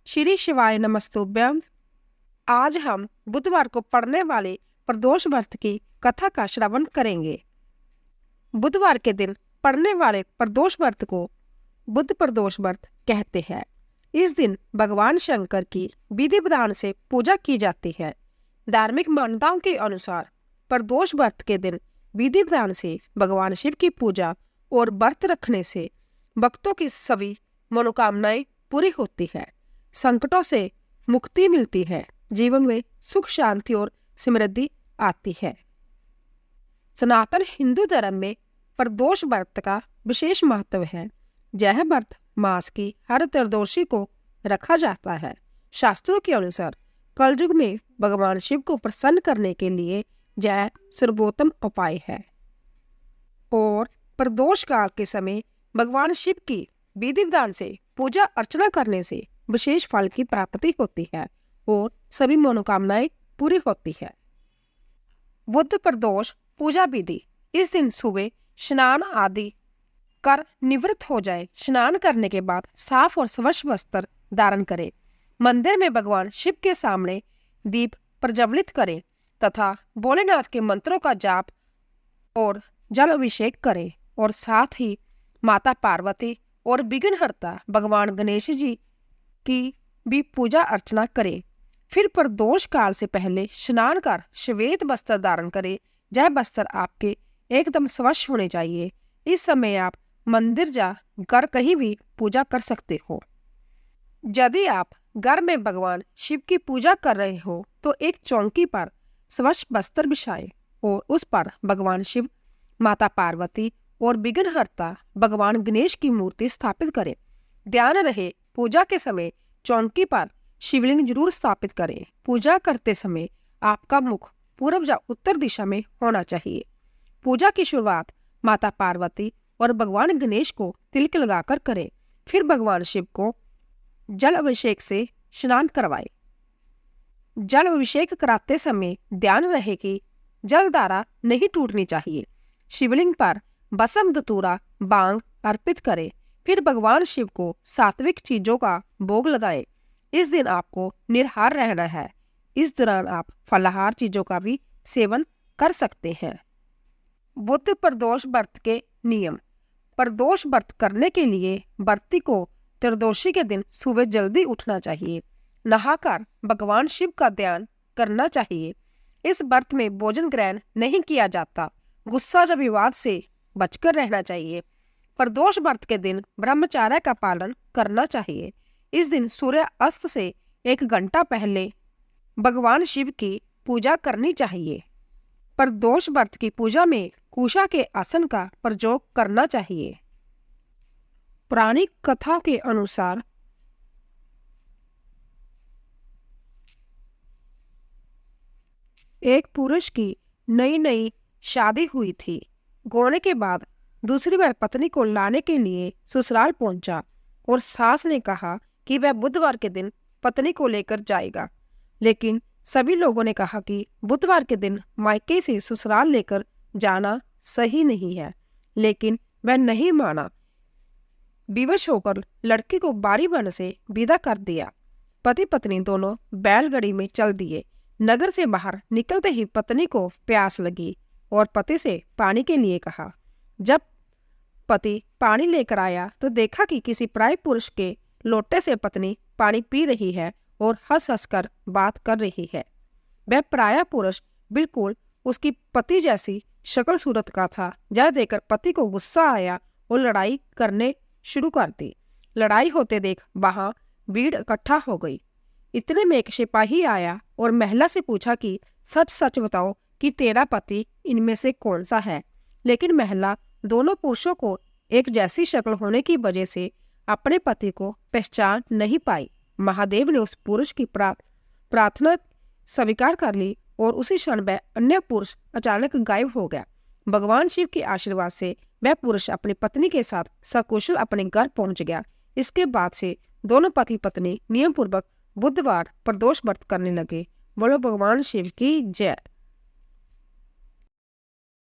श्री शिवाय नमस्तुभ्यम। आज हम बुधवार को पढ़ने वाले प्रदोष व्रत की कथा का श्रवण करेंगे। बुधवार के दिन पढ़ने वाले प्रदोष व्रत को बुध प्रदोष व्रत कहते हैं। इस दिन भगवान शंकर की विधि विधान से पूजा की जाती है। धार्मिक मान्यताओं के अनुसार प्रदोष व्रत के दिन विधि विधान से भगवान शिव की पूजा और व्रत रखने से भक्तों की सभी मनोकामनाएं पूरी होती है, संकटों से मुक्ति मिलती है, जीवन में सुख शांति और समृद्धि आती है। सनातन हिंदू धर्म में प्रदोष व्रत का विशेष महत्व है। यह व्रत मास की हर त्रयोदशी को रखा जाता है। शास्त्रों के अनुसार कलयुग में भगवान शिव को प्रसन्न करने के लिए यह सर्वोत्तम उपाय है और प्रदोष काल के समय भगवान शिव की विधि विधान से पूजा अर्चना करने से विशेष फल की प्राप्ति होती है और सभी मनोकामनाएं पूरी होती है। बुध प्रदोष पूजा विधि। इस दिन सुबह स्नान आदि कर निवृत्त हो जाए। स्नान करने के बाद साफ और स्वच्छ वस्त्र धारण करें। मंदिर में भगवान शिव के सामने दीप प्रज्वलित करें तथा भोलेनाथ के मंत्रों का जाप और जल अभिषेक करें और साथ ही माता पार्वती और विघ्नहर्ता भगवान गणेश जी की भी पूजा अर्चना करें। फिर प्रदोष काल से पहले स्नान कर श्वेत वस्त्र धारण करें। यह वस्त्र आपके एकदम स्वच्छ होने चाहिए। इस समय आप मंदिर जा कर कहीं भी पूजा कर सकते हो। यदि आप घर में भगवान शिव की पूजा कर रहे हो तो एक चौकी पर स्वच्छ वस्त्र बिछाएं और उस पर भगवान शिव, माता पार्वती और विघ्नहर्ता भगवान गणेश की मूर्ति स्थापित करें। ध्यान रहे, पूजा के समय चौकी पर शिवलिंग जरूर स्थापित करें। पूजा करते समय आपका मुख पूर्व या उत्तर दिशा में होना चाहिए। पूजा की शुरुआत माता पार्वती और भगवान गणेश को तिलक लगाकर करें। फिर भगवान शिव को जल अभिषेक से स्नान करवाएं। जल अभिषेक कराते समय ध्यान रहे कि जल धारा नहीं टूटनी चाहिए। शिवलिंग पर भस्म धतूरा बांग अर्पित करें। फिर भगवान शिव को सात्विक चीजों का भोग लगाएं। इस दिन आपको निराहार रहना है। इस दौरान आप फलाहार चीजों का भी सेवन कर सकते हैं। बुध प्रदोष व्रत के नियम। प्रदोष व्रत करने के लिए व्रती को त्रयोदशी के दिन सुबह जल्दी उठना चाहिए। नहाकर भगवान शिव का ध्यान करना चाहिए। इस व्रत में भोजन ग्रहण नहीं किया जाता। गुस्सा या विवाद से बचकर रहना चाहिए। प्रदोष व्रत के दिन ब्रह्मचर्य का पालन करना चाहिए। इस दिन सूर्य अस्त से 1 घंटा पहले भगवान शिव की पूजा करनी चाहिए। प्रदोष व्रत की पूजा में कुशा के आसन का प्रयोग करना चाहिए। पौराणिक कथा के अनुसार एक पुरुष की नई नई शादी हुई थी। गोने के बाद दूसरी बार पत्नी को लाने के लिए ससुराल पहुंचा और सास ने कहा कि वह बुधवार के दिन पत्नी को लेकर जाएगा, लेकिन सभी लोगों ने कहा कि बुधवार के दिन मायके से ससुराल लेकर जाना सही नहीं है, लेकिन वह नहीं माना। विवश होकर लड़की को बारी बन से विदा कर दिया। पति पत्नी दोनों बैलगाड़ी में चल दिए। नगर से बाहर निकलते ही पत्नी को प्यास लगी और पति से पानी के लिए कहा। जब पति पानी लेकर आया तो देखा कि किसी पराये पुरुष के लोटे से पत्नी पानी पी रही है और हंस हंस कर बात कर रही है। वह पराया पुरुष बिल्कुल उसकी पति जैसी शक्ल सूरत का था। यह देखकर पति को गुस्सा आया और लड़ाई करने शुरू कर दी। लड़ाई होते देख वहां भीड़ इकट्ठा हो गई। इतने में एक सिपाही आया और महिला से पूछा कि सच सच बताओ कि तेरा पति इनमें से कौन सा है। लेकिन महिला दोनों पुरुषों को एक जैसी शक्ल होने की वजह से अपने पति को पहचान नहीं पाई। महादेव ने उस पुरुष की प्रार्थना स्वीकार कर ली और उसी क्षण वह अन्य पुरुष अचानक गायब हो गया। भगवान शिव के आशीर्वाद से वह पुरुष अपनी पत्नी के साथ सकुशल अपने घर पहुंच गया। इसके बाद से दोनों पति पत्नी नियम पूर्वक बुधवार प्रदोष व्रत करने लगे। बोलो भगवान शिव की जय।